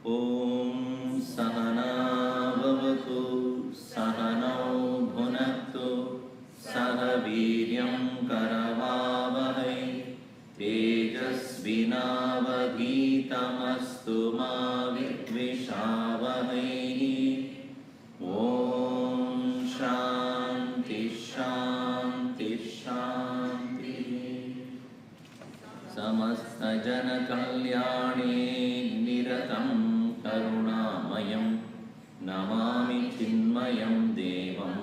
Om Sahana Bhavatu Sahanau Bhunaktu Saha Viryam Karavavahai Tejasvinavadhitamastu ma vidvishavahai. Om Shanti Shanti Shanti. Samasta Jana Kalyani Niratam Karunamayam Namami Chinmayam Devam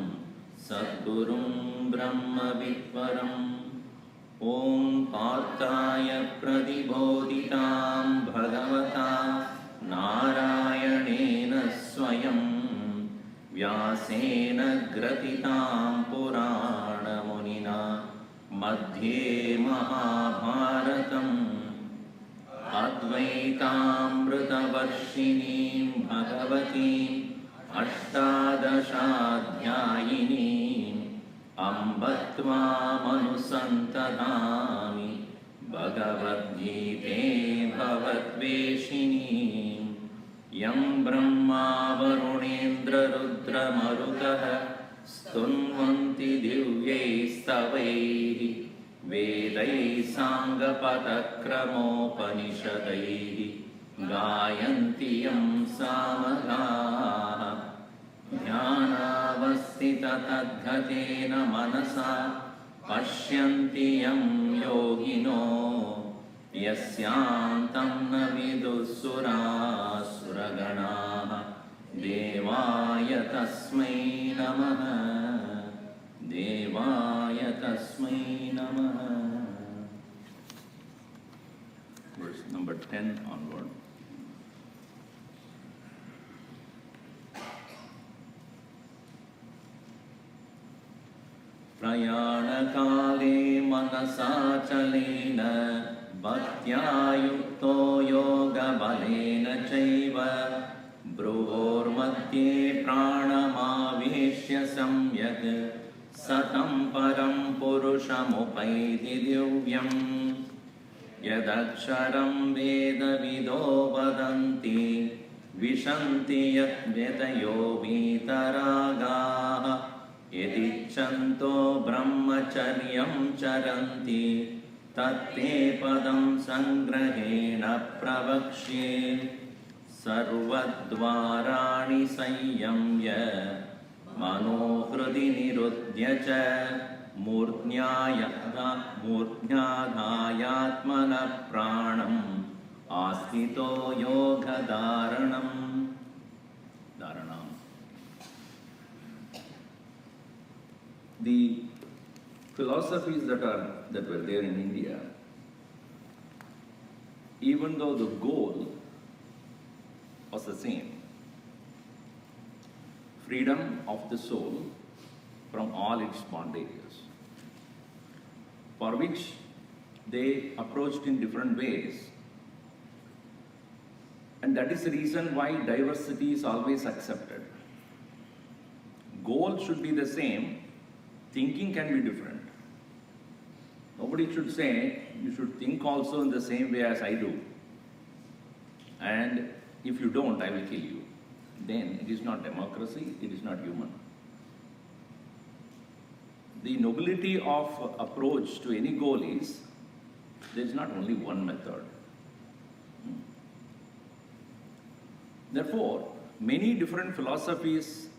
Sadgurum Brahma Vidvaram. Om Partaya Pradibodhitam Bhagavata Narayanena Swayam Vyasena Gratitam Purana Munina Madhye Mahabharatam Advaitamritavarshinim Bhagavatim Ashtadashadhyayinim Ambatva Manusantadami Bhagavad-Gita Bhavatveshinim Yam Brahma Varunendra Rudra Marutaha Stunvanti Divyai Stavaihi Vedai Sangapatakramopanishadaihi Gayantiyam Samagaha Dhyanavastita tadhatena manasa Pashyantiyam yogino Yasyantam navidusura suraganaha Devaya tasmai namaha Devaya tasmai namaha. Verse number 10 onward. Prayanakale manasachalena bhaktya yukto yoga balena chaiva Bhruvor madhye pranamaveshya samyak satam param purushamupaiti divyam yadaksharam veda vido vadanti vishanti yat vedayo vitaragaha yadichanto brahmacharyam charanti tatte padam sangrahena pravakshye Sarvadvarani Sanyamya Manohridi Nirudhya Cha Murtnyadhayatmana Pranam Asthito Yoga Dharanam. The philosophies that were there in India, even though the goal was the same, freedom of the soul from all its bondages, for which they approached in different ways. And that is the reason why diversity is always accepted. Goal should be the same, thinking can be different. Nobody should say, you should think also in the same way as I do. And if you don't, I will kill you. Then it is not democracy, it is not human. The nobility of approach to any goal is, there is not only one method. Therefore, many different philosophies,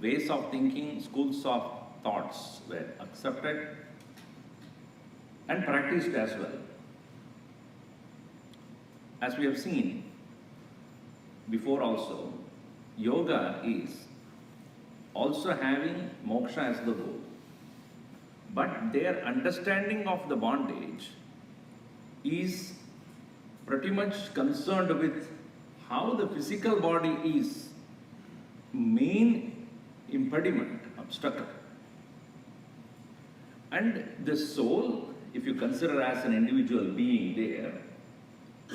ways of thinking, schools of thoughts were accepted and practiced as well. As we have seen before also, yoga is also having moksha as the goal. But their understanding of the bondage is pretty much concerned with how the physical body is main impediment, obstacle. And the soul, if you consider as an individual being there,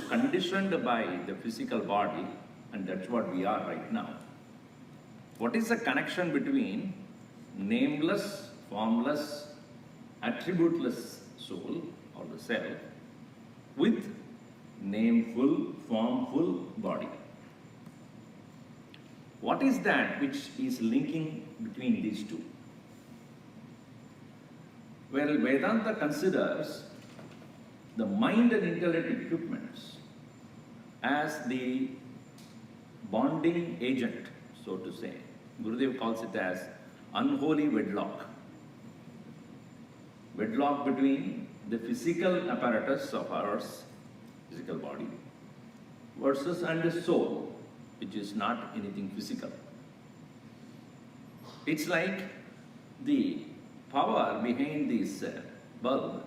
conditioned by the physical body, and that's what we are right now. What is the connection between nameless, formless, attributeless soul or the self with nameful, formful body? What is that which is linking between these two? Well, Vedanta considers the mind and intellect equipments as the bonding agent, so to say. Gurudev calls it as unholy wedlock. Wedlock between the physical apparatus of ours, physical body, versus and the soul, which is not anything physical. It's like the power behind this bulb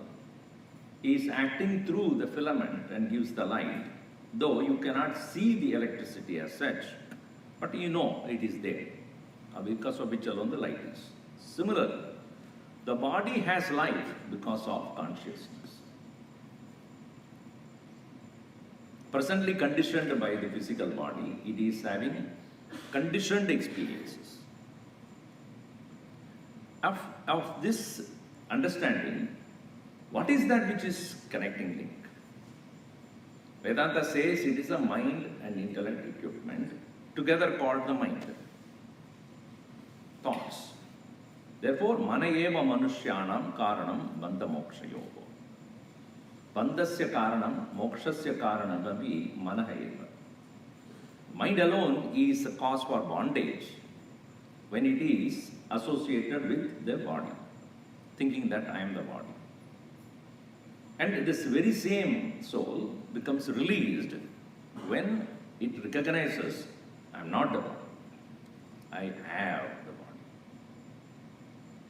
is acting through the filament and gives the light, though you cannot see the electricity as such, but you know it is there, because of which alone the light is. Similarly, the body has life because of consciousness. Presently conditioned by the physical body, it is having conditioned experiences. Of this understanding, what is that which is connecting link? Vedanta says it is a mind and intellect equipment together called the mind. Thoughts. Therefore, mana eva manushyanam karanam bandha mokshayoho. Bandhasya karanam mokshasya karanam api mana eva. Mind alone is a cause for bondage when it is associated with the body, thinking that I am the body. And this very same soul becomes released when it recognizes I am not the body, I have the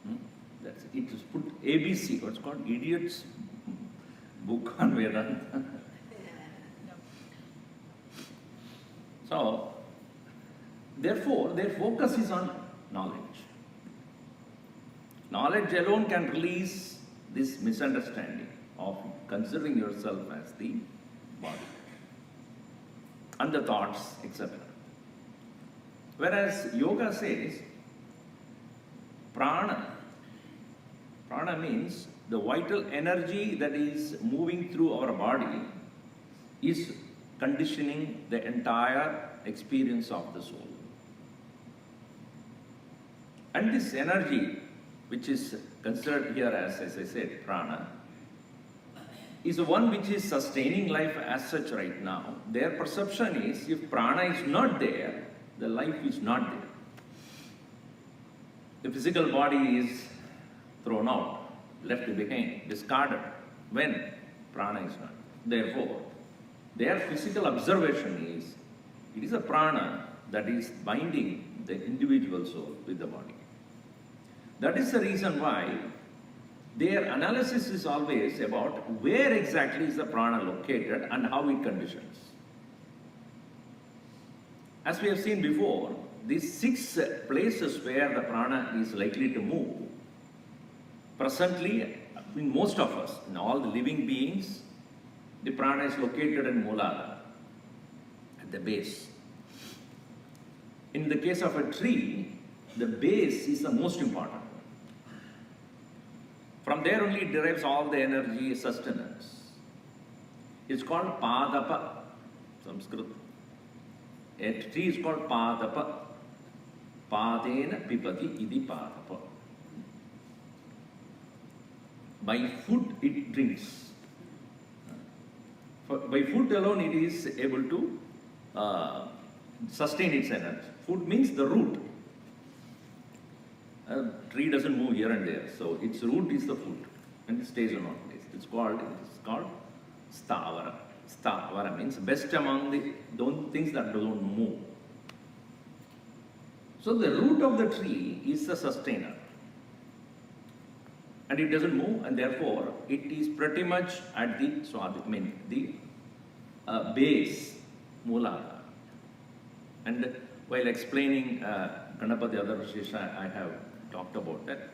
body. That's it. It is put ABC, what's called Idiot's Book on Vedanta. So, therefore, their focus is on knowledge. Knowledge alone can release this misunderstanding of considering yourself as the body and the thoughts, etc. Whereas yoga says prana. Prana means the vital energy that is moving through our body is conditioning the entire experience of the soul. And this energy, which is considered here as I said, prana, is the one which is sustaining life as such right now. Their perception is if prana is not there, the life is not there. The physical body is thrown out, left behind, discarded when prana is not. Therefore, their physical observation is, it is a prana that is binding the individual soul with the body. That is the reason why their analysis is always about where exactly is the prana located and how it conditions. As we have seen before, these 6 places where the prana is likely to move, presently, in most of us, in all the living beings, the prana is located in Mooladhara, at the base. In the case of a tree, the base is the most important. From there only it derives all the energy, sustenance. It's called Padapa, Sanskrit. A tree is called Padapa. Padena pipati idi Padapa. By food it drinks. By food alone it is able to sustain its energy. Food means the root. A tree doesn't move here and there, so its root is the food and it stays in one place. It's called stavara. Stavara means best among the things that don't move. So the root of the tree is the sustainer. And it doesn't move, and therefore it is pretty much at the base, Mooladhara. And while explaining Ganapati Adarvashesha, I have talked about that.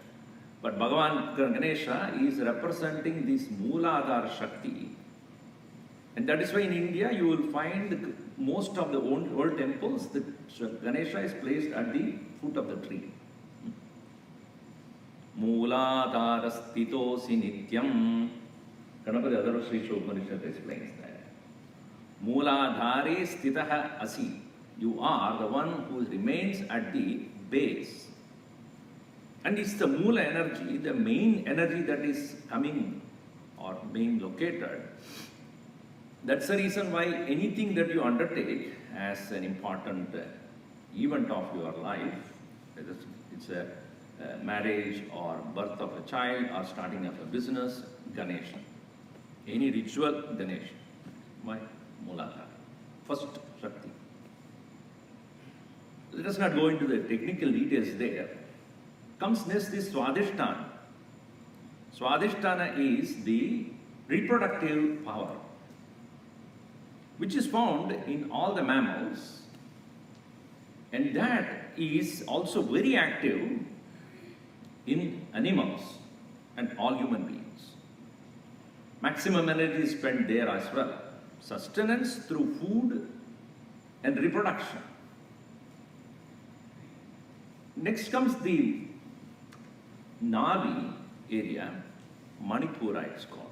But Bhagavan Ganesha is representing this Mooladhara Shakti. And that is why in India you will find most of the old temples, the Ganesha is placed at the foot of the tree. Mooladhara stitosi nityam. Ganapati Adarvashesha Upanishad explains that. Mooladhare stitaha asi. You are the one who remains at the base. And it's the Mula energy, the main energy that is coming or being located. That's the reason why anything that you undertake as an important event of your life, whether it's a marriage or birth of a child or starting of a business, Ganesha. Any ritual, Ganesha. Why? Muladhara. First Shakti. Let us not go into the technical details there. Comes next is Swadhisthana. Swadhisthana is the reproductive power, which is found in all the mammals, and that is also very active in animals and all human beings. Maximum energy is spent there as well. Sustenance through food and reproduction. Next comes the Navi area, Manipura it's called.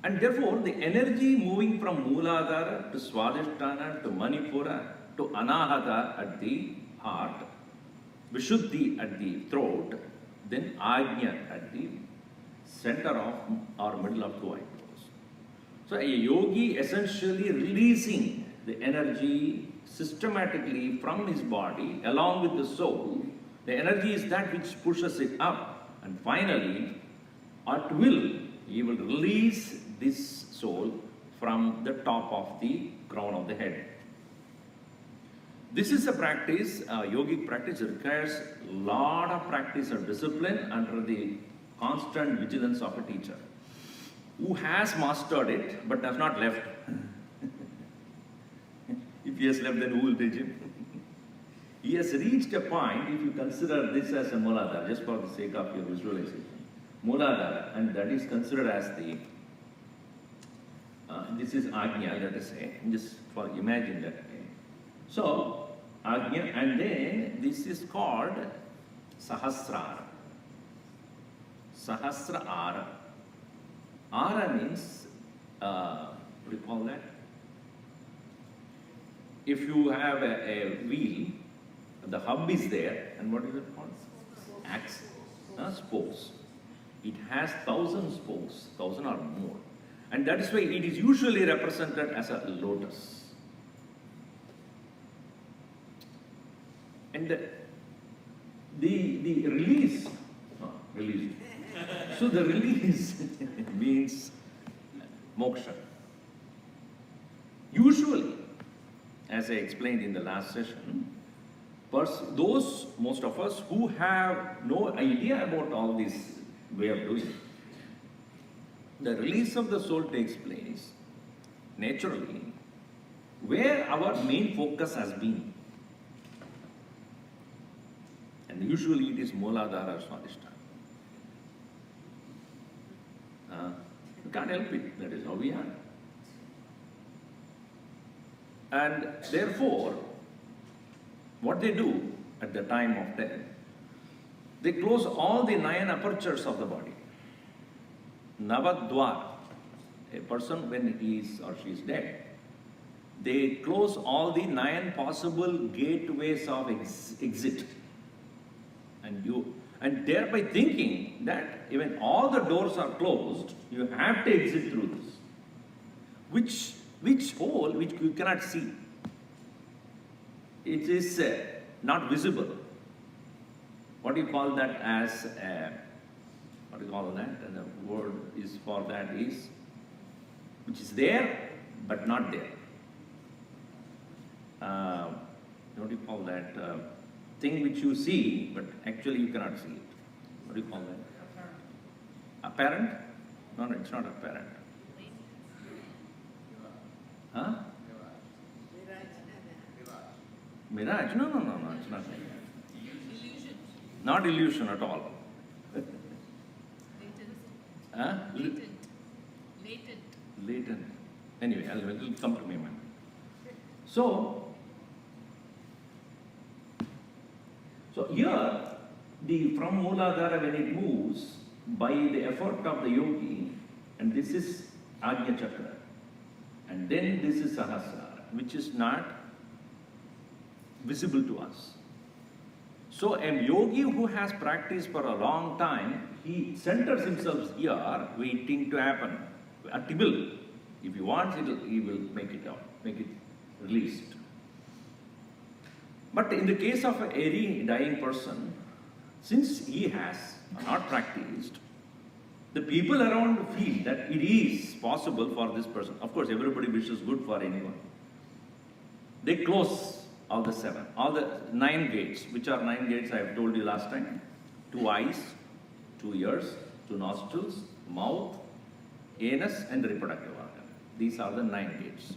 And therefore, the energy moving from Mooladhara to Swadhisthana to Manipura to Anahata at the heart, Vishuddhi at the throat, then Ajna at the center of or middle of two eyebrows. So a yogi essentially releasing the energy systematically from his body along with the soul. The energy is that which pushes it up, and finally, at will, he will release this soul from the top of the crown of the head. This is a practice, yogic practice. It requires a lot of practice and discipline under the constant vigilance of a teacher who has mastered it but has not left. If he has left, then who will teach him? He has reached a point, if you consider this as a Muladhara, just for the sake of your visualization, Muladhara, and that is considered as the, this is Ajna, let us say, just for imagine that. Okay. So, Ajna, and then this is called Sahasrara. Sahasra Ara. Ara means, what do you call that? If you have a wheel, the hub is there, and what is it called? Axe, spokes. It has 1,000 spokes, 1,000 or more. And that is why it is usually represented as a lotus. And the release, release. So the release means moksha. Usually, as I explained in the last session, those, most of us, who have no idea about all this way of doing it, the release of the soul takes place naturally where our main focus has been. And usually it is Mooladhara Swadhisthana. You can't help it, that is how we are. And therefore, what they do at the time of death, they close all the 9 apertures of the body. Navadwar, a person when he is or she is dead, they close all the 9 possible gateways of exit. And thereby thinking that even all the doors are closed, you have to exit through this. Which hole which you cannot see. It is not visible. What do you call that as, what do you call that? And the word is for that is, which is there but not there. What do you call that? Thing which you see but actually you cannot see it. What do you call that? Apparent? No, it's not apparent. Huh? Mirage? No, it's not. Illusion. Not illusion at all. Huh? Latent. Anyway, it will come to me, man. So here, from Mooladhara when it moves, by the effort of the yogi, and this is Ajna Chakra, and then this is Sahasrara. which is not visible to us. So a yogi who has practiced for a long time, he centers himself here, waiting to happen. He will. If he wants, he will make it out, make it released. But in the case of a very dying person, since he has not practiced, the people around feel that it is possible for this person. Of course, everybody wishes good for anyone. They close all the 9 gates. Which are 9 gates I have told you last time? 2 eyes, 2 ears, 2 nostrils, mouth, anus and reproductive organ. These are the 9 gates.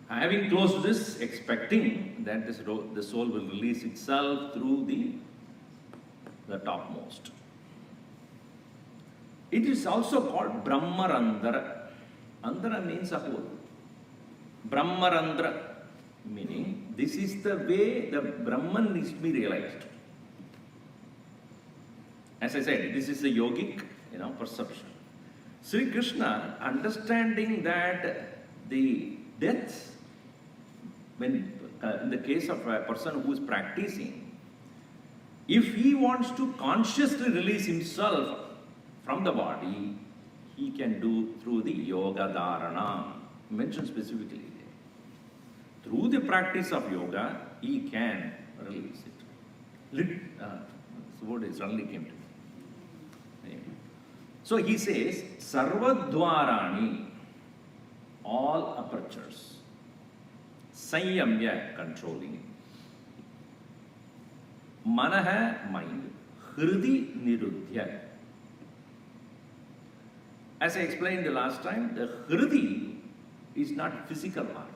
Having closed this, expecting that the soul will release itself through the topmost. It is also called Brahmarandhara. Andhara means a hole. Brahmarandhara meaning this is the way the Brahman needs to be realized. As I said, this is a yogic perception. Sri Krishna, understanding that the death, when in the case of a person who is practicing, if he wants to consciously release himself from the body, he can do through the yoga dharana, mentioned specifically there. Through the practice of yoga, he can release it. The word suddenly came to me. Anyway. So he says, Sarvadvarani, all apertures, Sanyamya, controlling, Manaha, mind, Hridi, Nirudhya. As I explained the last time, the Hridi is not physical heart.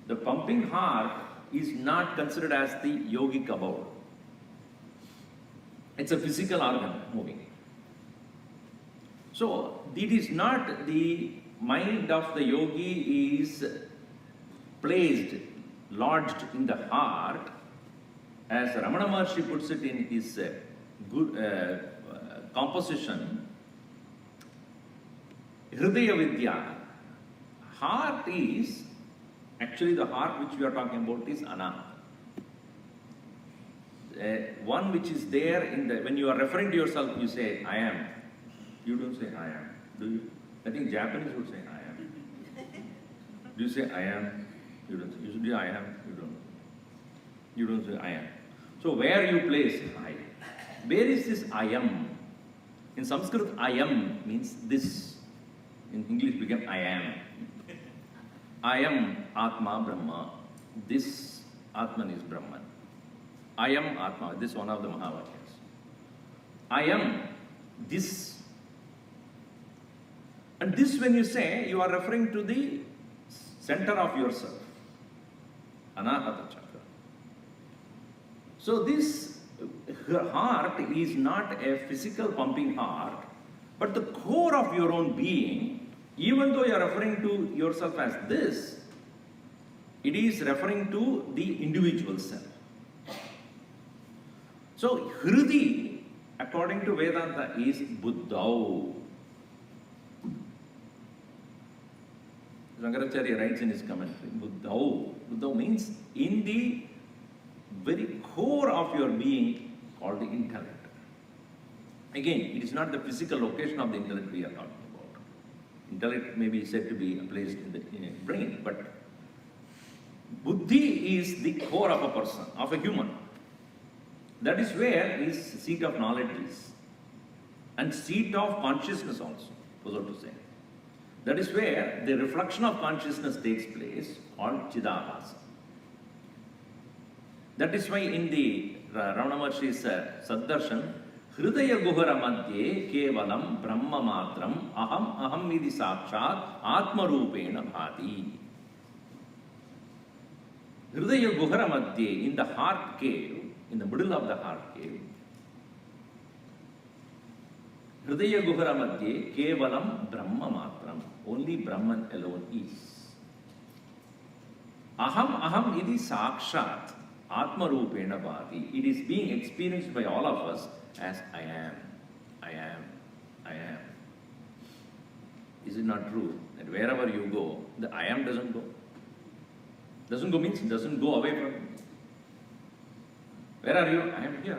The pumping heart is not considered as the yogic abode. It's a physical organ moving. So, it is not the mind of the yogi is placed, lodged in the heart, as Ramana Maharshi puts it in his good composition, Hridaya Vidya. Heart is, actually the heart which we are talking about is Anahata. One which is there when you are referring to yourself, you say, I am. You don't say, I am. Do you? I think Japanese would say, I am. Do you say, I am? You don't say. You say, I am. You don't. You don't say, I am. So where you place I? Where is this I am? In Sanskrit, I am means this. In English, it became I am. I am Atma Brahma. This Atman is Brahman. I am Atma. This is one of the Mahavakyas. I am this. And this, when you say, you are referring to the center of yourself. Anahata Chakra. So this heart is not a physical pumping heart, but the core of your own being. Even though you are referring to yourself as this, it is referring to the individual self. So, Hridi, according to Vedanta, is Buddhau. Shankaracharya writes in his commentary, Buddhau. Buddhau means in the very core of your being, called the intellect. Again, it is not the physical location of the intellect we are talking about. Intellect may be said to be placed in the brain, but Buddhi is the core of a person, of a human. That is where his seat of knowledge is. And seat of consciousness also, so to say. That is where the reflection of consciousness takes place, called Chidabhasa. That is why in the Ramana Maharshi's Saddarshan, Hridaya Guhara Madhye Kevalam Brahma Matram Aham Vidhi Sakshat Atma Rupena Bhati. Hridaya Guhara Madhye, in the heart cave, in the middle of the heart cave, Hridaya Guhara Madhye Kevalam Brahma Matram, only Brahman alone is. Aham Vidhi Sakshat Atma Rupena Bhati. It is being experienced by all of us as I am, I am, I am. Is it not true that mind, wherever you go, the I am doesn't go. Doesn't go means it doesn't go away from you. Where are you? I am here.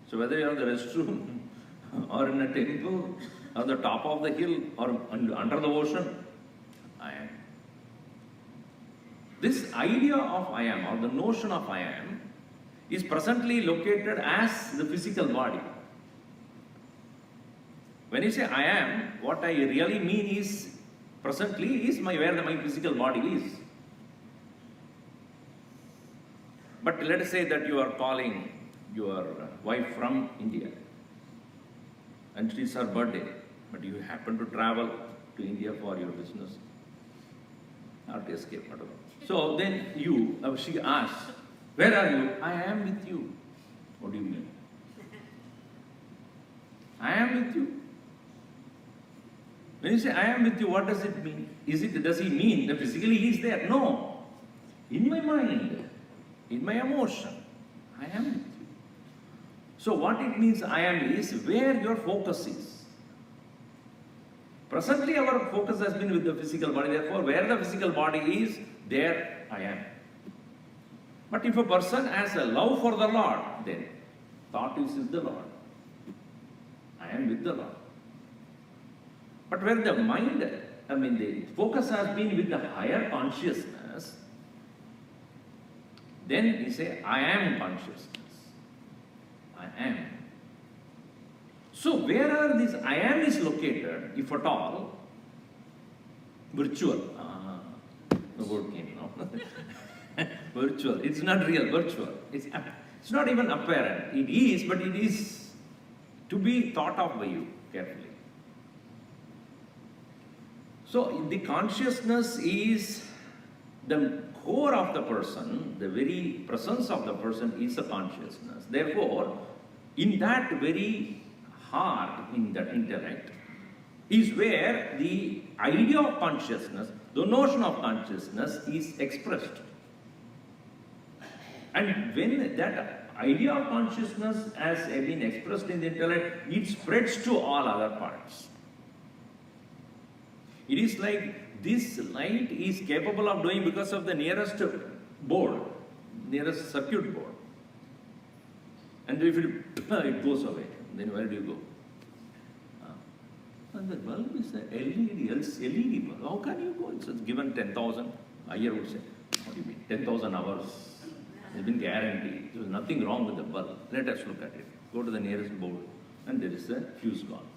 So whether you are in the restroom or in a temple or the top of the hill or under the ocean, I am. This idea of I am or the notion of I am is presently located as the physical body. When you say I am, what I really mean is presently is where my physical body is. But let us say that you are calling your wife from India and it is her birthday, but you happen to travel to India for your business or to escape, whatever. So then she asks, where are you? I am with you. What do you mean? I am with you. When you say I am with you, what does it mean? Does he mean that physically he is there? No. In my mind, in my emotion, I am with you. So what it means I am is where your focus is. Presently our focus has been with the physical body, therefore where the physical body is, there I am. But if a person has a love for the Lord, then thought is with the Lord. I am with the Lord. But where the mind, the focus has been with the higher consciousness, then we say, I am consciousness. I am. So where are these I am is located, if at all, virtual. The word came now. Virtual. It's not real, virtual. It's not even apparent. It is, but it is to be thought of by you carefully. So the consciousness is the core of the person, the very presence of the person is the consciousness. Therefore, in that very heart, in that intellect, is where the idea of consciousness, the notion of consciousness is expressed. And when that idea of consciousness has been expressed in the intellect, it spreads to all other parts. It is like this light is capable of doing because of the nearest board, nearest circuit board. And if it goes away, then where do you go? And the bulb is a LED bulb. How can you go? It's given 10,000. Ayer would say, what do you mean? 10,000 hours. It's been guaranteed. There is nothing wrong with the bulb. Let us look at it. Go to the nearest board and there is a fuse gone.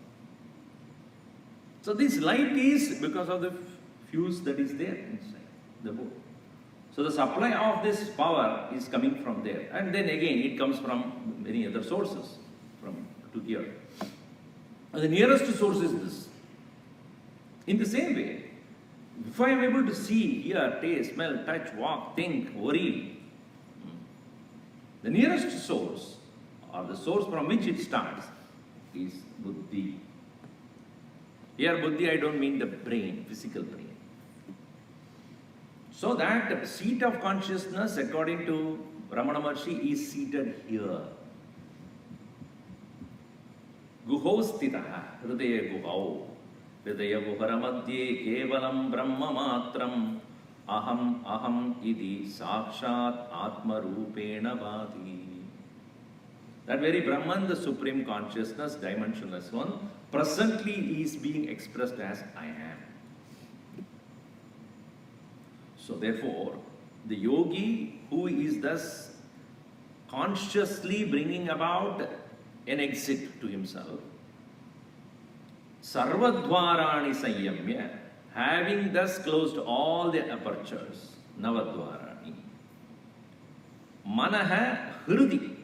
So this light is because of the fuse that is there inside the board. So the supply of this power is coming from there. And then again it comes from many other sources to here. And the nearest source is this. In the same way, if I am able to see, hear, taste, smell, touch, walk, think, worry, the nearest source or the source from which it starts is buddhi. Here buddhi, I don't mean the brain, physical brain. So that seat of consciousness, according to Ramana Maharshi, is seated here. Guho stitaha, hridaya guhau, hridaya guhara madhye kevalam brahma matram, aham idi sakshat atma rupena bhati. That very Brahman, the supreme consciousness, dimensionless one, presently is being expressed as I am. So therefore, the yogi who is thus consciously bringing about an exit to himself, sarvadvarani sanyamya, having thus closed all the apertures, navadvarani, manaha hridi,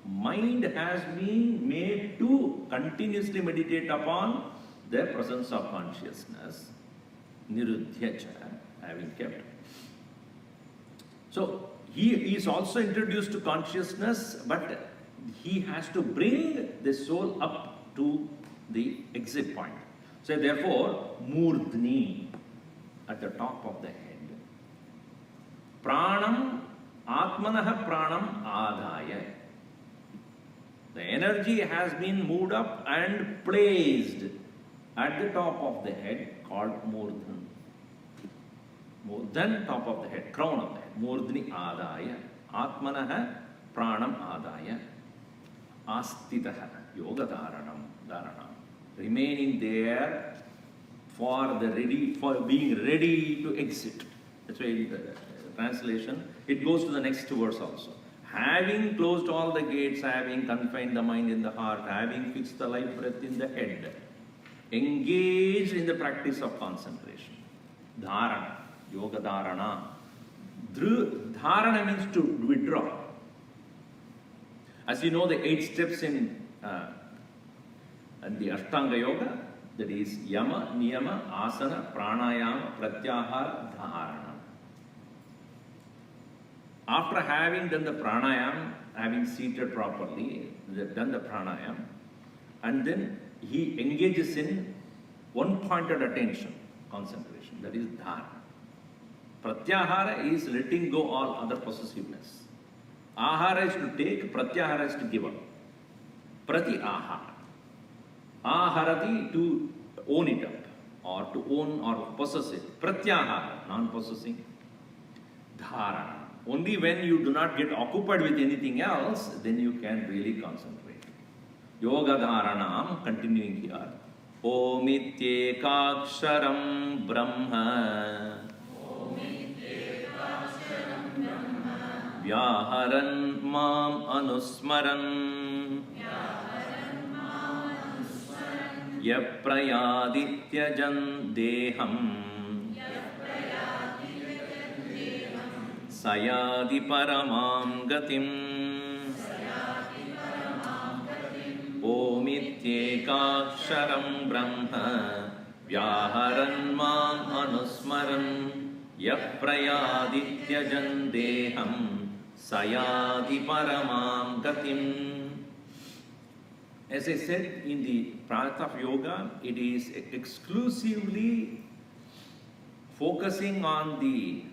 mind has been made to continuously meditate upon the presence of consciousness, niruddhyacha, having kept. So he is also introduced to consciousness, but he has to bring the soul up to the exit point. So therefore, murdhni, at the top of the head. Pranam, atmanaha pranam adhaya. The energy has been moved up and placed at the top of the head called Murdhan. Murdhan, top of the head, crown of the head. Murdhni Adaya. Atmanaha Pranam Adaya. Astitaha Yoga Dharanam. Remaining there for being ready to exit. That's why the translation, it goes to the next verse also. Having closed all the gates, having confined the mind in the heart, having fixed the life breath in the head, engaged in the practice of concentration. Dharana, Yoga Dharana. Dharana means to withdraw. As you know, the 8 steps in the Ashtanga Yoga, that is Yama, Niyama, Asana, Pranayama, Pratyahara, Dharana. After having done the pranayam, having seated properly, done the pranayam, and then he engages in one-pointed attention, concentration, that is dharana. Pratyahara is letting go all other possessiveness. Ahara is to take, pratyahara is to give up. Prati ahara. Aharati, to own it up, or to own or possess it. Pratyahara, non-possessing. Dharana. Only when you do not get occupied with anything else, then you can really concentrate. Yoga Dharanam, continuing here. Om Ityekaksharam Brahma Vyaharan Mam Anusmaran Yaprayadityajan Deham Sayadi Paramam Gatim Om Ityekaksharam Brahma Vyaharan Mam Anusmaran Yaprayadityajan Deham Sayadi Paramam Gatim. As I said, in the path of yoga, it is exclusively focusing on the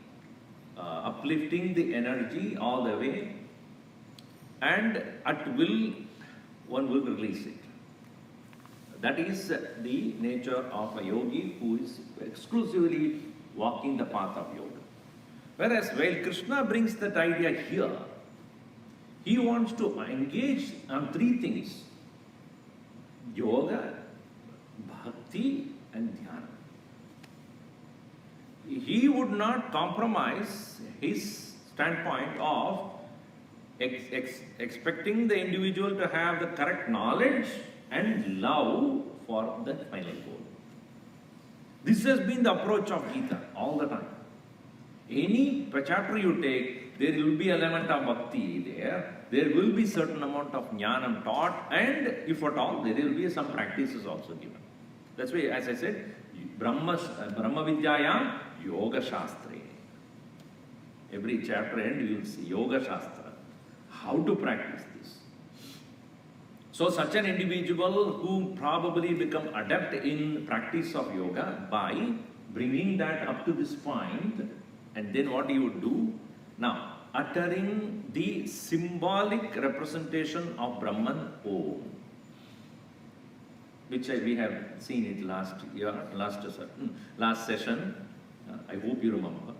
uplifting the energy all the way, and at will one will release it. That is the nature of a yogi who is exclusively walking the path of yoga. Whereas while Krishna brings that idea here, he wants to engage on 3 things: yoga, bhakti, and dhyana. He would not compromise his standpoint of expecting the individual to have the correct knowledge and love for the final goal. This has been the approach of Gita all the time. Any chapter you take, there will be element of bhakti there will be certain amount of jnanam taught, and if at all, there will be some practices also given. That's why, as I said, Brahma Vidyayam Yoga Shastra. Every chapter end you will see Yoga Shastra. How to practice this. So such an individual who probably become adept in practice of yoga by bringing that up to this point, and then what he would do? Now, uttering the symbolic representation of Brahman Om, which we have seen it last session. I hope you remember.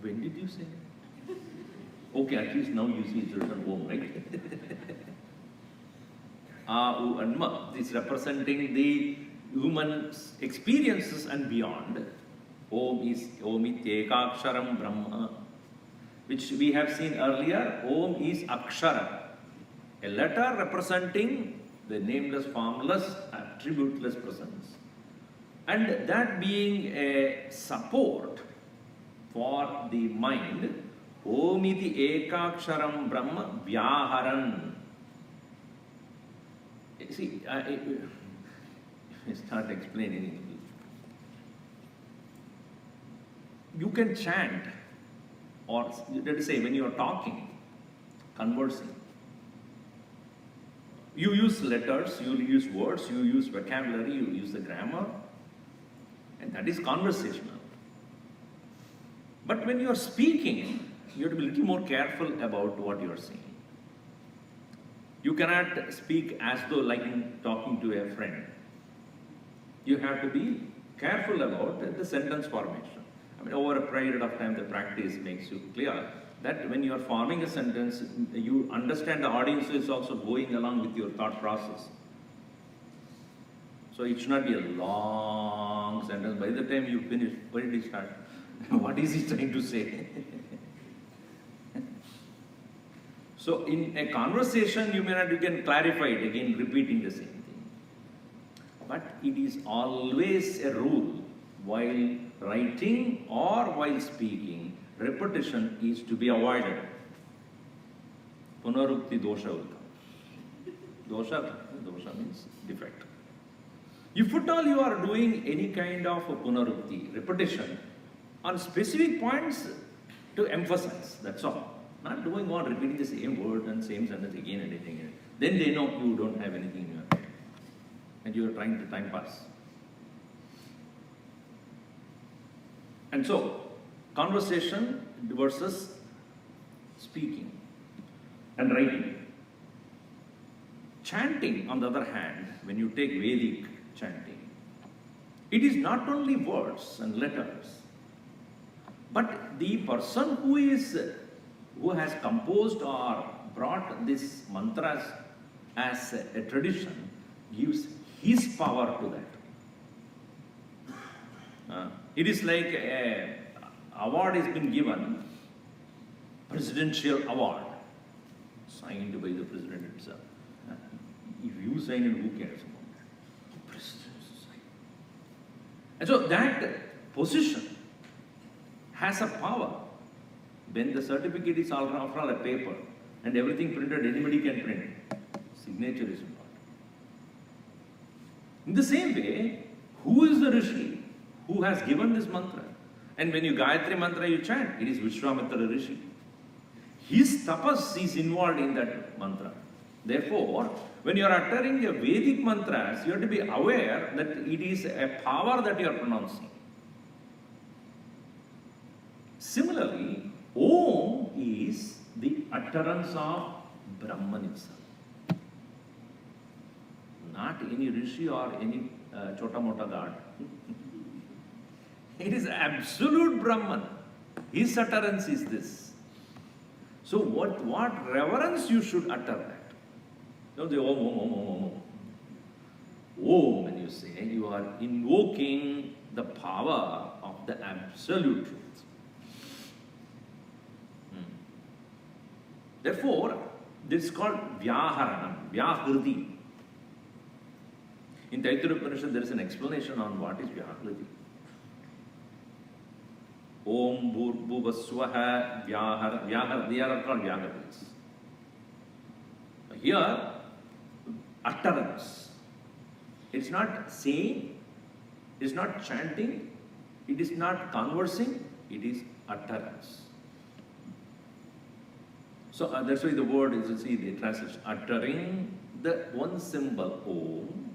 When did you say? Okay, at least now you see it's written Om, right? A, U, and Ma. This is representing the human experiences and beyond. Om is Om Ityekaksharam Brahma, which we have seen earlier. Om is Akshara, a letter representing the nameless, formless, attributeless presence. And that being a support for the mind, Om iti ekaksharam Brahma Vyaharan. See, I start explaining. You can chant, or let us say when you are talking, conversing, you use letters, you use words, you use vocabulary, you use the grammar, and that is conversational. But when you are speaking, you have to be a little more careful about what you are saying. You cannot speak as though like in talking to a friend. You have to be careful about the sentence formation. I mean, over a period of time, the practice makes you clear that when you are forming a sentence, you understand the audience is also going along with your thought process. So it should not be a long sentence. By the time you finish, where did he start? What is he trying to say? So in a conversation, you can clarify it again, repeating the same thing. But it is always a rule while writing or while speaking, repetition is to be avoided. Punarukti dosha. Dosha means defect. If at all you are doing any kind of a punarukti, repetition, on specific points to emphasize, that's all. Not doing on repeating the same word and same sentence again and again. Then they know you don't have anything in your head. And you are trying to time pass. And so, conversation versus speaking and writing. Chanting, on the other hand, when you take Vedic chanting, it is not only words and letters, but the person who has composed or brought these mantras as a tradition gives his power to that. It is like an award has been given, presidential award, signed by the president himself. If you sign it, who cares about that? President sign. And so that position has a power. When the certificate is all a paper and everything printed, anybody can print. Signature is important. In the same way, who is the Rishi who has given this mantra? And when you Gayatri mantra you chant, it is Vishwamitra Rishi. His tapas is involved in that mantra. Therefore, when you are uttering a Vedic mantras, you have to be aware that it is a power that you are pronouncing. Similarly, Om is the utterance of Brahman itself. Not any Rishi or any Chota Mota god. It is absolute Brahman. His utterance is this. So what reverence you should utter that? Don't say Om, Om, Om, Om, Om. Om, when you say, you are invoking the power of the absolute truth. Therefore, this is called Vyaharanam, Vyahriti. In Taittiriya Upanishad, there is an explanation on what is Vyahriti. Om Bhuvaswaha Vyahar, they are called Vyaharitis. Here, utterance. It's not saying, it's not chanting, it is not conversing, it is utterance. So that's why the word is, you see, the translation, uttering the one symbol Om,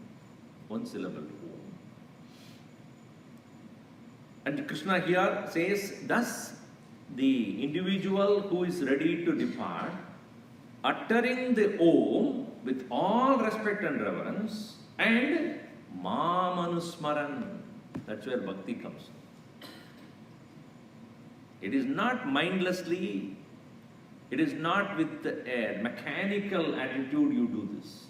one syllable Om. And Krishna here says, thus the individual who is ready to depart, uttering the Om with all respect and reverence, and Mamanusmaran. That's where bhakti comes. It is not mindlessly. It is not with a mechanical attitude you do this.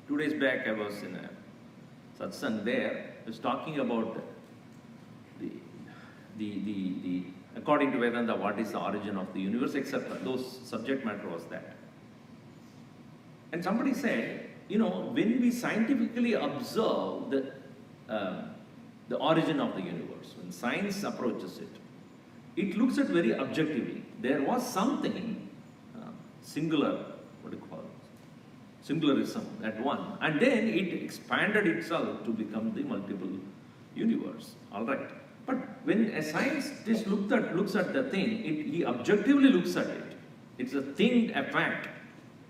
2 days back I was in a satsang there. I was talking about the according to Vedanta, what is the origin of the universe, etc. Those subject matter was that. And somebody said, when we scientifically observe the origin of the universe, when science approaches it, it looks at very objectively. There was something singular, what do you call it? Singularism at one, and then it expanded itself to become the multiple universe. All right. But when a scientist looks at the thing, he objectively looks at it. It's a thing, a fact,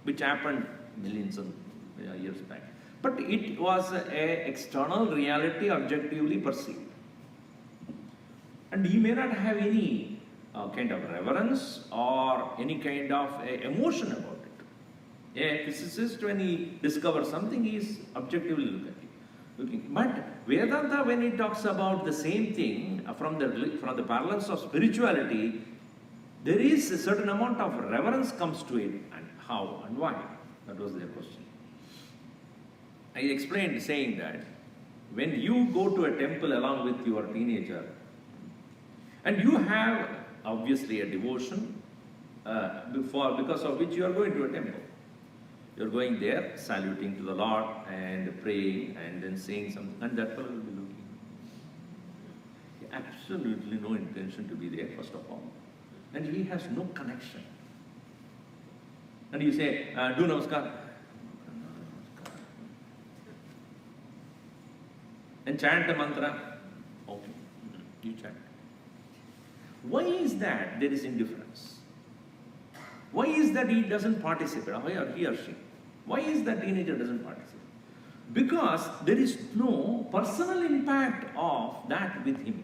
which happened millions of years back. But it was an external reality objectively perceived. And he may not have any kind of reverence or any kind of emotion about it. A physicist, when he discovers something, he is objectively looking. But Vedanta, when it talks about the same thing from the parlance of spirituality, there is a certain amount of reverence comes to it. And how and why? That was their question. I explained saying that when you go to a temple along with your teenager, and you have obviously a devotion because of which you are going to a temple. You are going there, saluting to the Lord and praying and then saying something, and that fellow will be looking. Absolutely no intention to be there, first of all. And he has no connection. And you say, do namaskar. And chant a mantra. Okay, you chant. Why is that there is indifference? Why is that he doesn't participate, or he or she? Why is that teenager doesn't participate? Because there is no personal impact of that with him.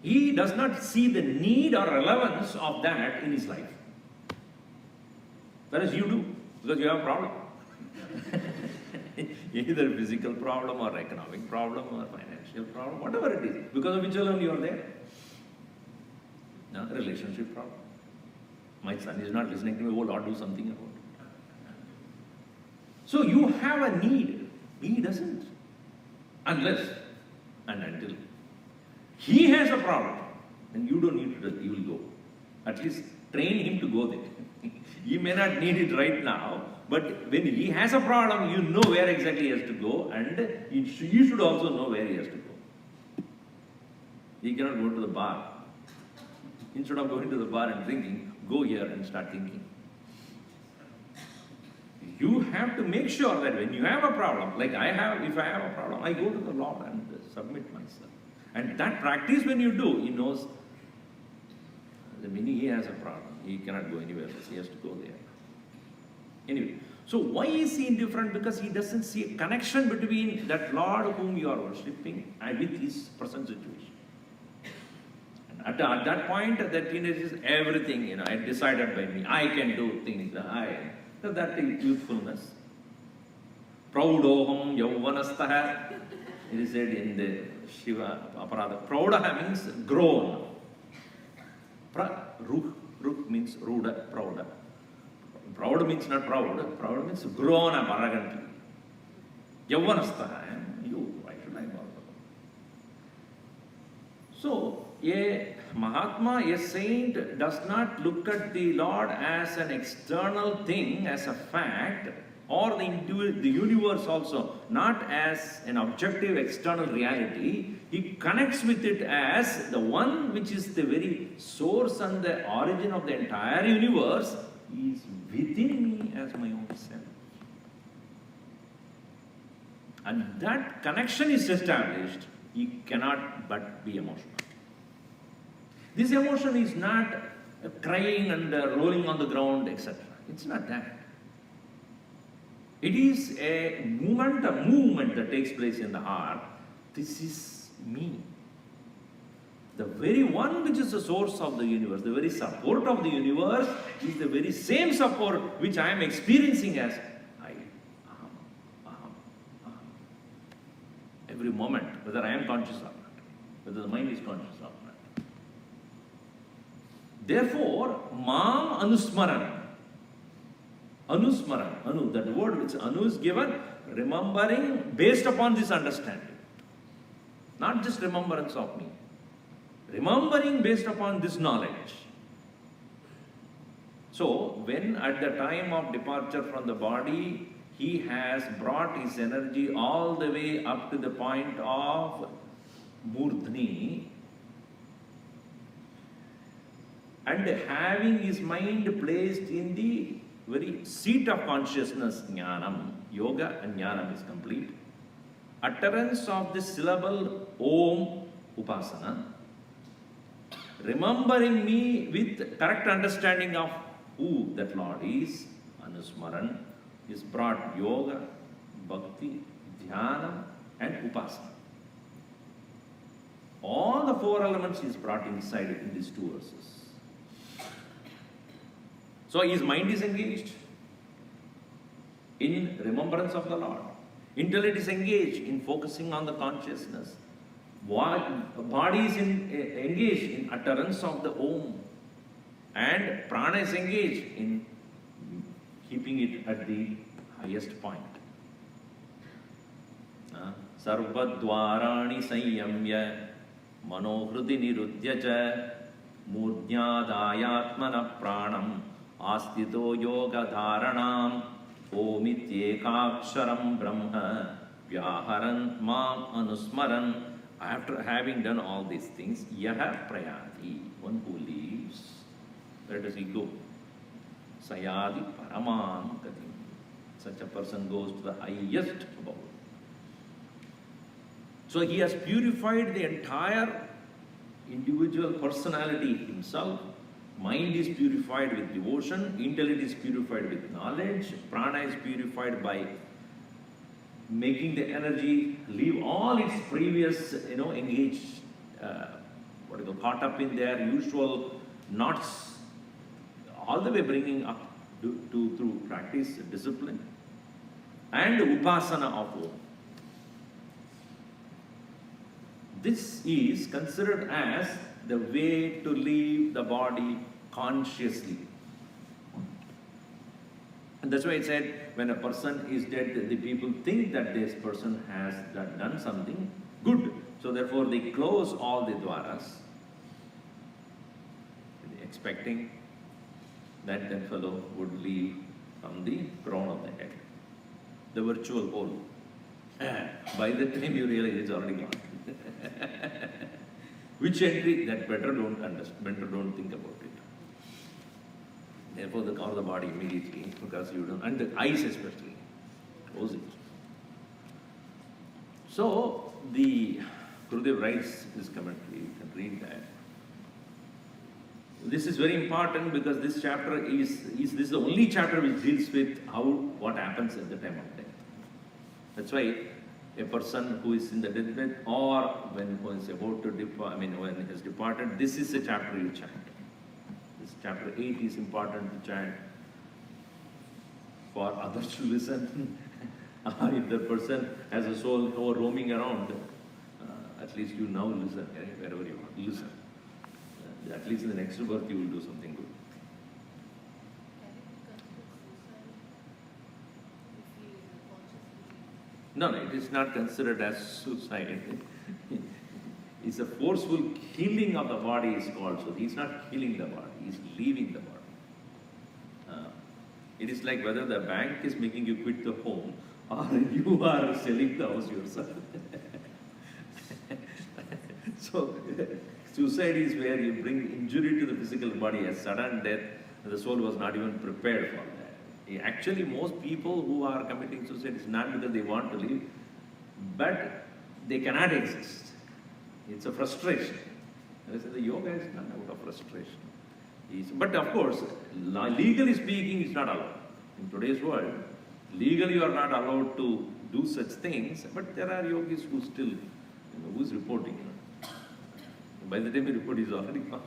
He does not see the need or relevance of that in his life. Whereas you do, because you have a problem. Either physical problem or economic problem or financial problem, whatever it is, because of which alone you are there. No, relationship problem. My son is not listening to me, oh Lord, do something about it. So you have a need. He doesn't. Unless and until he has a problem, and you don't need to, you will go. At least train him to go there. He may not need it right now, but when he has a problem, you know where exactly he has to go, and you should also know where he has to go. He cannot go to the bar. Instead of going to the bar and drinking, go here and start thinking. You have to make sure that when you have a problem, like if I have a problem, I go to the Lord and submit myself. And that practice when you do, he knows the minute he has a problem, he cannot go anywhere else, he has to go there. Anyway, so why is he indifferent? Because he doesn't see a connection between that Lord whom you are worshipping and with his present situation. At that point, that teenager is everything, I decided by me. I can do things. That is youthfulness. Praudoham yauvanastah. It is said in the Shiva Aparada. Praudaha means grown. Ruh means ruda, prouda. Proud means not proud. Proud means grown up arrogantly. Yauvanastah. Why should I bother? So, a Mahatma, a saint, does not look at the Lord as an external thing, as a fact, or the universe also, not as an objective external reality. He connects with it as the one which is the very source and the origin of the entire universe is within me as my own self. And that connection is established, he cannot but be emotional. This emotion is not crying and rolling on the ground, etc. It's not that. It is a movement that takes place in the heart. This is me. The very one which is the source of the universe, the very support of the universe is the very same support which I am experiencing as I am. Every moment, whether I am conscious or not, whether the mind is conscious or not. Therefore, Mam Anusmaran. Anu, that word which Anu is given, remembering based upon this understanding. Not just remembrance of me. Remembering based upon this knowledge. So, when at the time of departure from the body, he has brought his energy all the way up to the point of Murdhni, and having his mind placed in the very seat of consciousness, jnanam, yoga and jnanam is complete. Utterance of the syllable Om, upasana. Remembering me with correct understanding of who that Lord is, Anusmaran, is brought yoga, bhakti, dhyana and upasana. All the four elements is brought inside in these two verses. So his mind is engaged in remembrance of the Lord. Intellect is engaged in focusing on the consciousness. Body is engaged in utterance of the Om. And prana is engaged in keeping it at the highest point. Sarvadvarani sanyamya manohriti nirudhya cha murnyadayatmana pranam astito yoga dharanam omityekaksharam brahma vyaharan mam anusmaran. After having done all these things, yaha prayati, one who leaves, where does he go? Sayadi paramam gatim. Such a person goes to the highest abode. So he has purified the entire individual personality himself. Mind is purified with devotion, intellect is purified with knowledge, prana is purified by making the energy leave all its previous, engaged, caught up in their usual knots, all the way bringing up through practice, discipline, and upasana of Om. This is considered as the way to leave the body consciously. And that's why it said, when a person is dead, the people think that this person has done something good. So therefore they close all the dwaras, expecting that that fellow would leave from the crown of the head, the virtual hole. By the time you realize it's already gone. Which entry? That better don't understand, better don't think about it. Therefore, they cover the body immediately because you don't, and the eyes especially, close it. So, the Gurudev writes this commentary, you can read that. This is very important because this chapter this is the only chapter which deals with what happens at the time of death. That's why a person who is in the deathbed or when he is about to depart, when he has departed, this is a chapter you chant. This chapter 8 is important to chant for others to listen. If the person has a soul who are roaming around, at least you now listen, wherever you are, listen. At least in the next birth you will do something good. No, it is not considered as suicide. It's a forceful killing of the body is called. So he's not killing the body, he's leaving the body. It is like whether the bank is making you quit the home or you are selling the house yourself. So suicide is where you bring injury to the physical body, a sudden death, and the soul was not even prepared for that. Actually, most people who are committing suicide is not because they want to live, but they cannot exist. It's a frustration. The yoga is not out of frustration. But of course, legally speaking, it's not allowed. In today's world, legally you are not allowed to do such things, but there are yogis who still, who's reporting. By the time you report, he's already gone.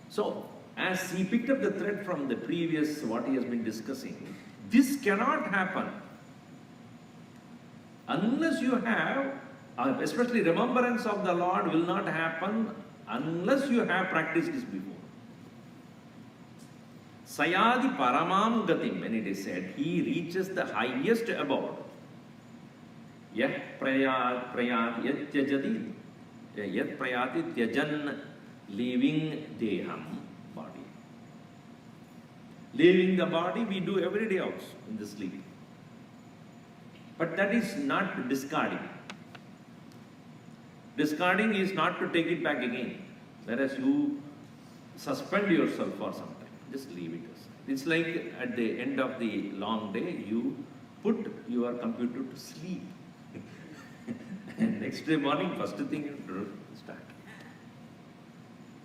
So, as he picked up the thread from the previous, what he has been discussing, this cannot happen unless you have, especially remembrance of the Lord will not happen unless you have practiced this before. Sayadi paramam gatim, when it is said, he reaches the highest abode. Yah prayati yat tyajati, yat prayati tyajan, leaving deham, body. Leaving the body we do every day also in the sleep. But that is not discarding. Discarding is not to take it back again. Whereas you suspend yourself for some time. Just leave it aside. It's like at the end of the long day, you put your computer to sleep. And next day morning, first thing you start.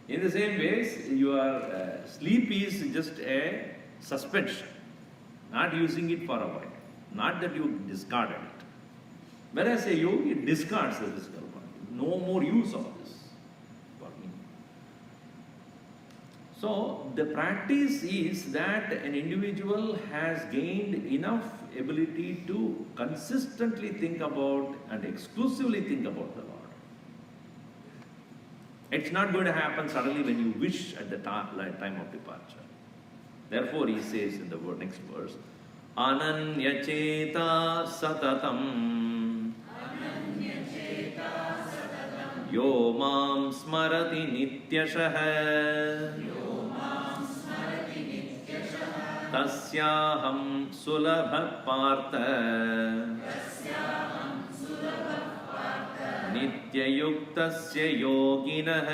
In the same way, your sleep is just a suspension. Not using it for a while. Not that you discarded it. Whereas a yogi discards the physical body. No more use of this for me. So the practice is that an individual has gained enough ability to consistently think about and exclusively think about the Lord. It's not going to happen suddenly when you wish at the time of departure. Therefore, he says in the next verse, Ananyacheta satatam yo mam smarati nityashah tasyaham sulabha partha nityayuktasya yoginah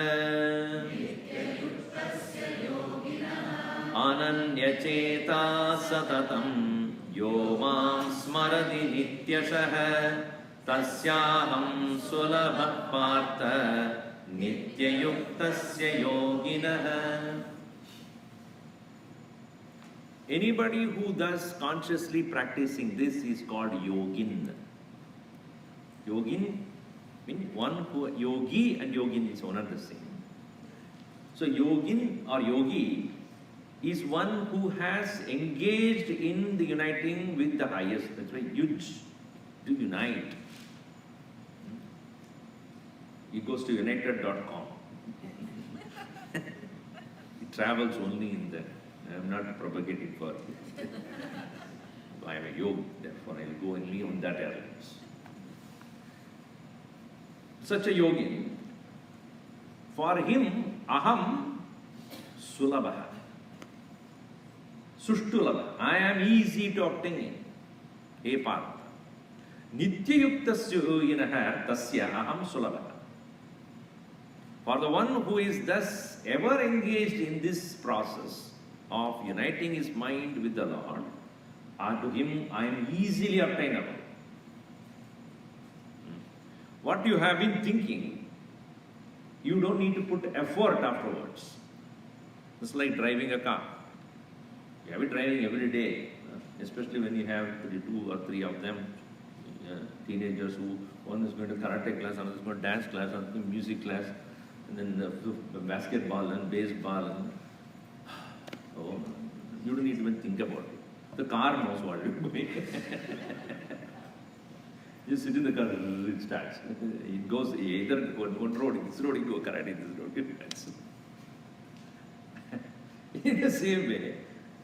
Ananyacheta satatam yo mam smarati nityashah tasyaham sulabha partha nityayuktasya yoginah. Anybody who thus consciously practicing this is called yogin. Yogin means one who, yogi and yogin is one and the same. So yogin or yogi is one who has engaged in the uniting with the highest. That's why yuj, to unite. He goes to united.com. He travels only in that. I am not propagating for it. I am a yogi, therefore I will go only on that airlines. Such a yogin, for him, aham sulabha. Sushtulabha. I am easy to obtain. A part. Nityayuktasya yoginaha tasya aham sulabha. For the one who is thus ever engaged in this process of uniting his mind with the Lord, to him I am easily obtainable. What you have been thinking, you don't need to put effort afterwards. It's like driving a car. You have been driving every day, especially when you have 2 or 3 of them, teenagers who, one is going to karate class, another is going to dance class, another is music class, and then the basketball and baseball. And, oh, you don't even think about it. The car knows what you're doing. You sit in the car, it starts. It goes either one road, this road, you go karate, this road, you dance. In the same way,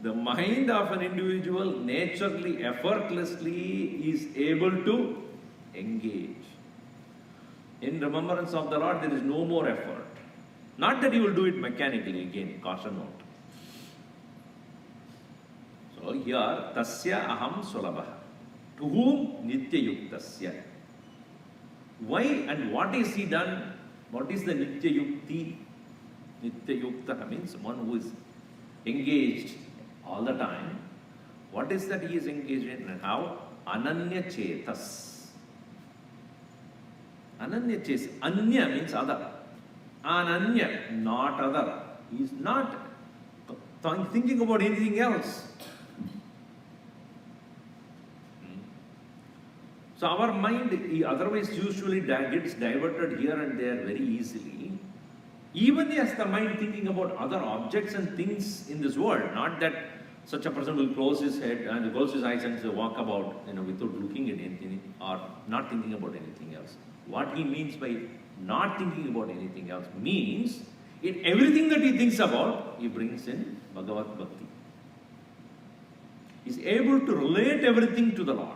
the mind of an individual naturally, effortlessly is able to engage. In remembrance of the Lord, there is no more effort. Not that you will do it mechanically, again, caution note. So here, tasya aham sulabha. To whom? Nityayuktasya. Why and what is he done? What is the Nityayukti? Nityayukta means one who is engaged all the time. What is that he is engaged in and how? Ananya chetas. Ananya chetas. Anya means other. Ananya, not other. He is not thinking about anything else. So our mind otherwise usually gets diverted here and there very easily. Even as the mind thinking about other objects and things in this world, not that such a person will close his head and close his eyes and walk about, without looking at anything or not thinking about anything else. What he means by not thinking about anything else means in everything that he thinks about, he brings in Bhagavad Bhakti. He is able to relate everything to the Lord.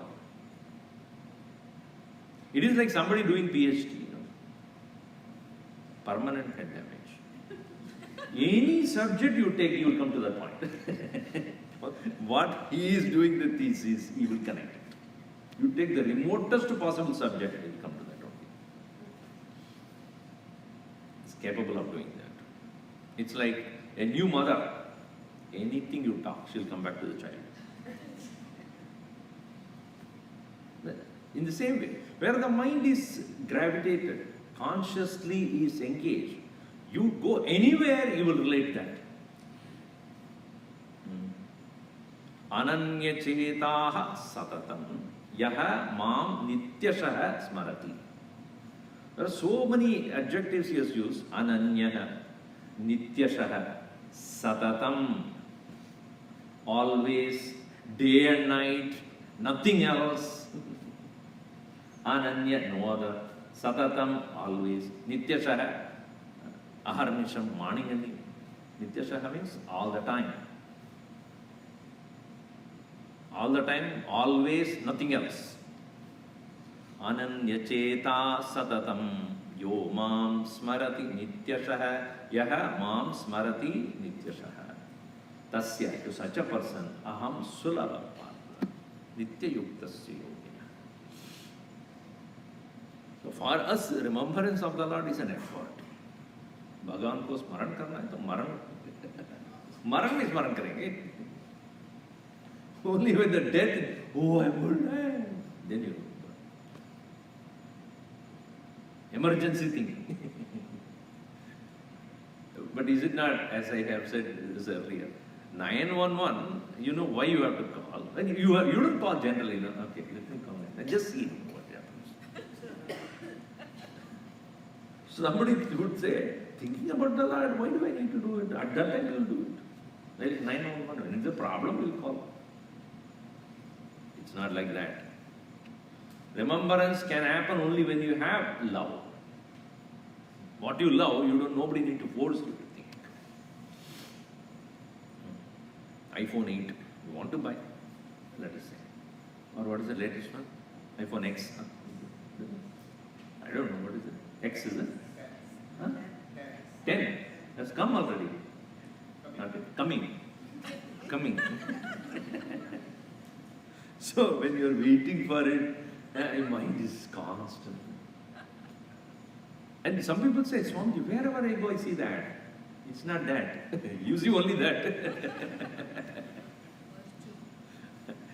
It is like somebody doing PhD, permanent head damage. Any subject you take, you will come to that point. What he is doing the thesis, he will connect it. You take the remotest possible subject, he will come to that only. He's capable of doing that. It's like a new mother. Anything you talk, she'll come back to the child. In the same way, where the mind is gravitated, consciously is engaged, you go anywhere, you will relate that. Ananya chetaha satatam yaha mam nityashaha smarati. There are so many adjectives he has used. Ananya, nityashaha. Satatam, always, day and night, nothing else. Ananya, no other. Satatam, always. Nityashaha, aharnisham, morning and evening. Nityashaha means all the time. All the time, always, nothing else. Ananya cheta satatam yo mam smarati nityashaha yaha mam smarati nityashaha. Tasya, to such a person, aham sulabha partha nityayuktasya yogina. So for us, remembrance of the Lord is an effort. भगवान को स्मरण करना है तो मरण में स्मरण करेंगे. Only when the death, oh, I will die, then you remember. Emergency thinking. But is it not, as I have said this earlier, 911, you know why you have to call. And you don't call generally, no? Okay, let me call it. Just see what happens. Somebody would say, thinking about the Lord, why do I need to do it? At that time you will do it. There is 911. When it's a problem, you will call. It's not like that. Remembrance can happen only when you have love. What you love, nobody need to force you to think. iPhone 8, you want to buy, let us say. Or what is the latest one? iPhone X. Huh? I don't know, what is it? X is it? Huh? 10. Has come already. Okay. Coming. So when you are waiting for it, your mind is constant. And some people say, Swami, wherever I go, I see that. It's not that. You see only that.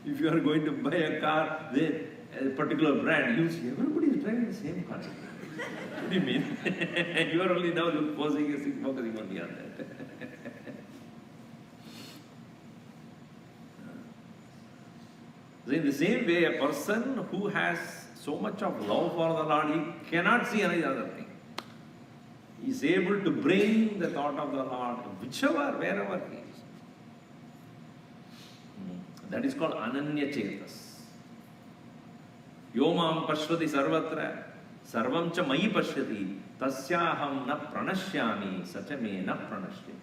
If you are going to buy a car, a particular brand, you see everybody is driving the same car. What do you mean? You are only now focusing only on that. So in the same way, a person who has so much of love for the Lord, he cannot see any other thing. He is able to bring the thought of the Lord, wherever he is. That is called Ananya Chetas. Yomam Pashvati Sarvatra, Sarvam cha Mayi Pashyati, Tasyaham na pranashyami, sacha me na pranashyati.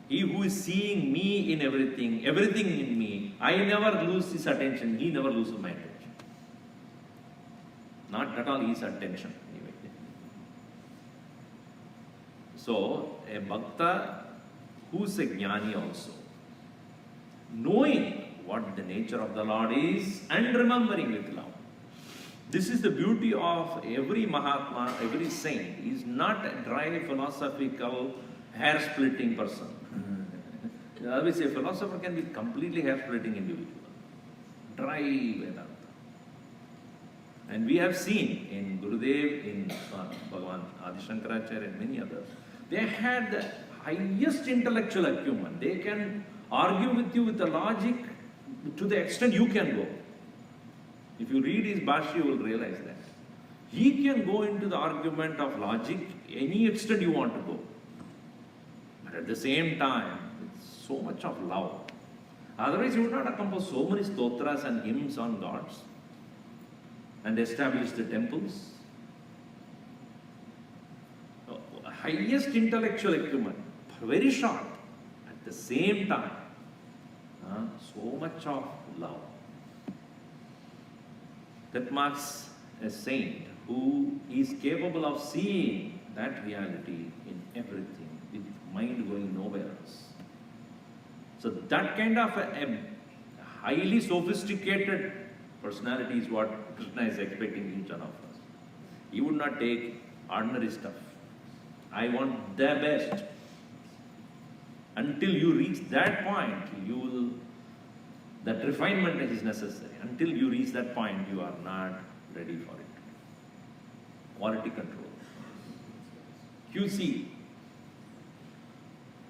He who is seeing me in everything, everything in me, I never lose his attention, he never loses my attention. Not at all his attention. Anyway. So, a bhakta who is a jnani also, knowing what the nature of the Lord is and remembering with love. This is the beauty of every Mahatma, every saint. He is not a dry philosophical, hair-splitting person. I always say a philosopher can be completely hair-splitting individual. Dry Vedanta. And we have seen in Gurudev, in Bhagavan Adi Shankaracharya and many others, they had the highest intellectual acumen. They can argue with you with the logic to the extent you can go. If you read his Bhashya, you will realize that. He can go into the argument of logic any extent you want to go. But at the same time, with so much of love. Otherwise, you would not have composed so many stotras and hymns on gods and established the temples. Highest intellectual acumen, very short. At the same time, so much of love. That marks a saint who is capable of seeing that reality in everything, with mind going nowhere else. So that kind of a highly sophisticated personality is what Krishna is expecting each one of us. He would not take ordinary stuff. I want the best. Until you reach that point, that refinement is necessary. Until you reach that point, you are not ready for it. Quality control. QC.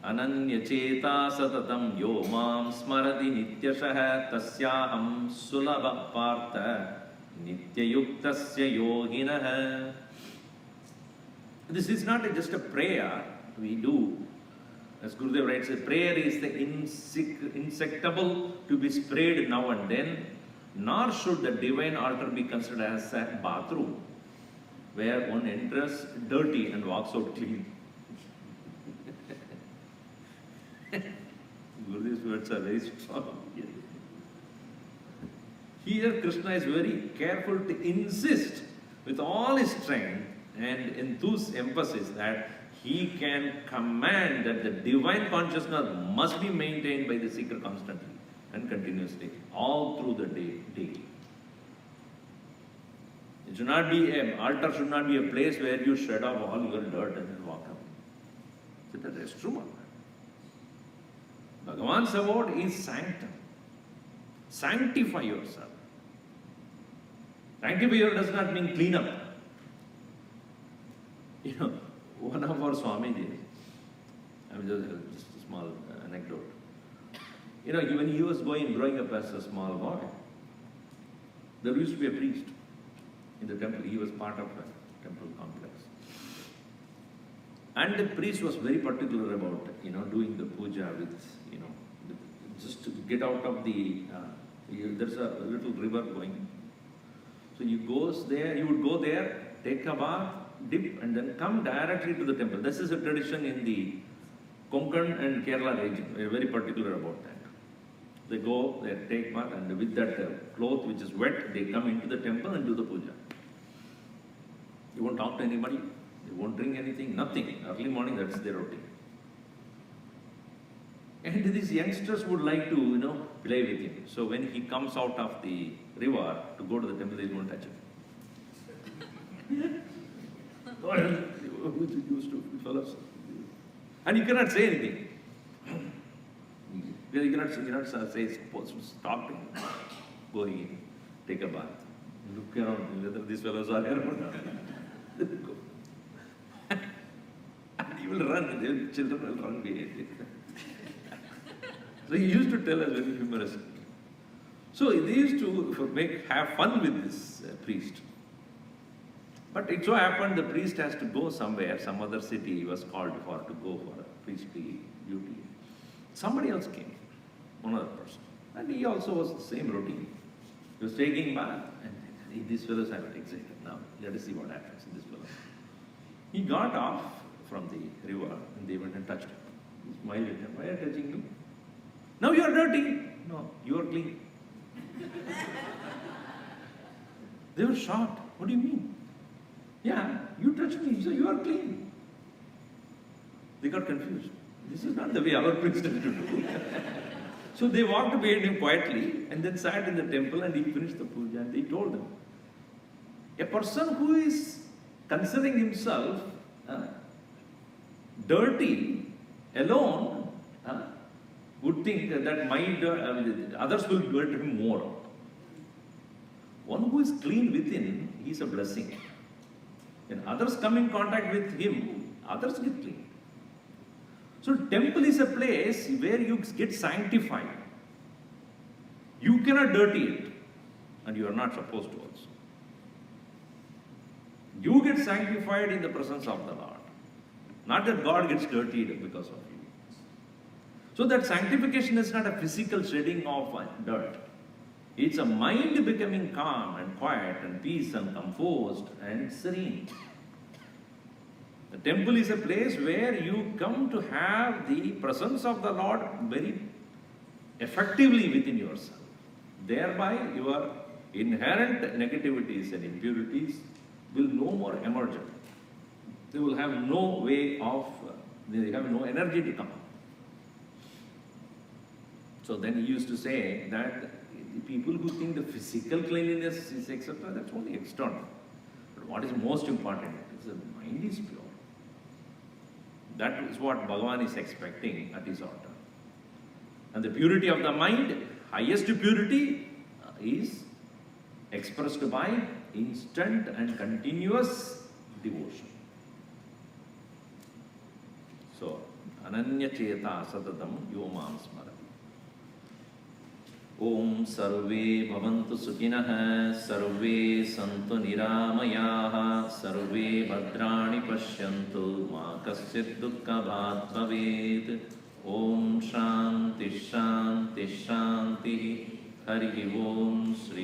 Ananya cheta satatam yo mam smarati nityashaha tasyaham sulabha partha nityayuktasya yoginah. This is not just a prayer we do As Gurudev writes, prayer is the insectable to be sprayed now and then, nor should the divine altar be considered as a bathroom where one enters dirty and walks out clean. Gurudev's words are very strong. Here Krishna is very careful to insist with all his strength and enthused emphasis that he can command that the divine consciousness must be maintained by the seeker constantly and continuously, all through the day. It should not be altar should not be a place where you shed off all your dirt and then walk away. It's a restroom. Bhagavan's award is sanctum. Sanctify yourself. Sanctify yourself does not mean clean up. You know, one of our Swamijis, just a small anecdote. You know, when he was growing up as a small boy, there used to be a priest in the temple. He was part of a temple complex. And the priest was very particular about, doing the puja with, just to get out of the, there's a little river going. So he would go there, take a bath, dip, and then come directly to the temple. This is a tradition in the Konkan and Kerala region. We are very particular about that. They go, they take bath, and with that cloth which is wet, they come into the temple and do the puja. You won't talk to anybody, they won't drink anything, nothing. Early morning, that's their routine. And these youngsters would like to, play with him. So when he comes out of the river to go to the temple, they won't touch him. Used to fellows. And you cannot say anything. You cannot say, stop him, go in, take a bath. Look around whether these fellows are here or not. And he will run, the children will run behind it. So he used to tell us very humorously. So they used to have fun with this priest. But it so happened the priest has to go somewhere, some other city he was called for to go for a priestly duty. Somebody else came, one other person. And he also was the same routine. He was taking bath, and these fellows are excited. Now, let us see what happens in this fellow. He got off from the river, and they went and touched him. He smiled at him. Why are you touching me? Now you are dirty. No, you are clean. They were shocked. What do you mean? Yeah, you touched me, so you are clean. They got confused. This is not the way our priest is to do. So they walked behind him quietly and then sat in the temple and he finished the puja and they told them, a person who is considering himself dirty alone would think that others will dirt him more. One who is clean within, he is a blessing. When others come in contact with him, others get clean. So temple is a place where you get sanctified. You cannot dirty it, and you are not supposed to also. You get sanctified in the presence of the Lord. Not that God gets dirtied because of you. So that sanctification is not a physical shedding of dirt. It's a mind becoming calm and quiet and peace and composed and serene. The temple is a place where you come to have the presence of the Lord very effectively within yourself. Thereby your inherent negativities and impurities will no more emerge. They will have no way of, they have no energy to come. So then he used to say that the people who think the physical cleanliness is etc., that's only external. But what is most important is the mind is pure. That is what Bhagavan is expecting at his altar. And the purity of the mind, highest purity, is expressed by instant and continuous devotion. So, Ananya Cheta Satatam Yomam Smara. Om Sarve Bhavantu Sukhinah, Sarve Santu Niramayaha, Sarve Bhadrani Pashyantu, Ma Kasyat Dukkha Bhat Bhavet. Om Shanti Shanti Shanti. Hari Om Shri